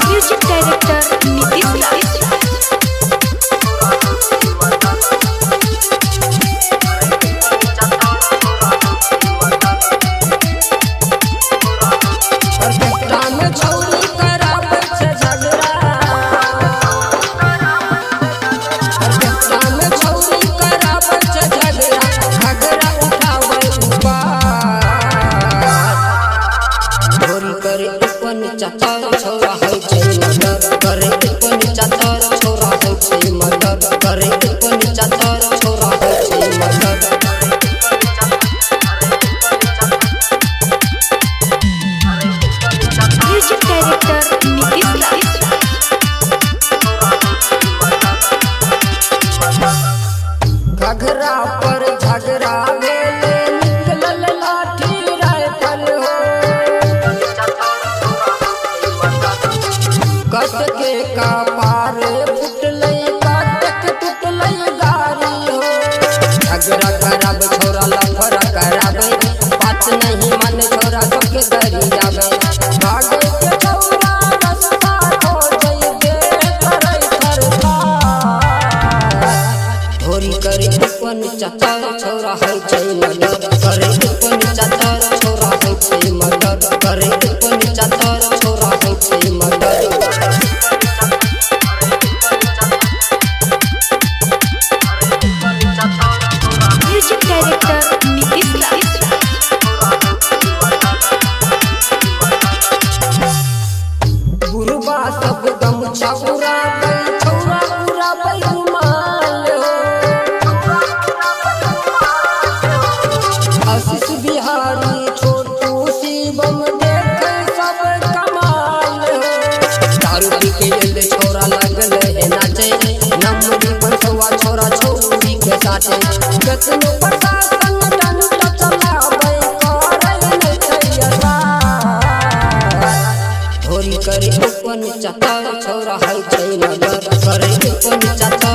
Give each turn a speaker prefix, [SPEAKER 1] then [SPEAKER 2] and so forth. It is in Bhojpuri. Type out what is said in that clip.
[SPEAKER 1] म्यूजिक डायरेक्टर नीतीश राज।
[SPEAKER 2] चाचा छोरा है छै मर्डर करे कोनी चाचा छोरा है छै मर्डर करे कोनी चाचा छोरा है छै मर्डर।
[SPEAKER 1] म्यूजिक डायरेक्टर नीतीश राज।
[SPEAKER 2] घघरा पर झगड़ा भेले निकलल लाठी राइफल हो कस के कपार फुटलै काटक टूटलै गारी हो। झगड़ा खराब छोरा लफड़ा कराबे बात नहीं मन छोरा सबके दरी जाबे भागे के छोरा रास्ता खोजै दे करे सरकार धोरी करे कोन चाचा छोरा है छै मर्डर करे कोन चाचा छोरा है छै मर्डर करे कोन चाचा छोरा है छै मर्डर।
[SPEAKER 1] म्यूजिक डायरेक्टर नीतीश राज।
[SPEAKER 2] गुरुबा सब गमछा उड़ाबै छौरा उड़ाबै रुमाल हो आशीष बिहारी छोटू शिवम देखे सब कमाल हो। दारू पी के एले छोरा लगल है नाचे नमरी बंसवा छोरा छौरी के साथे कतनो प्रशासन डंडा चलाबै करे नै छैया धोरी करे कोन चाचा छोरा है छै मर्डर करे कोन चाचा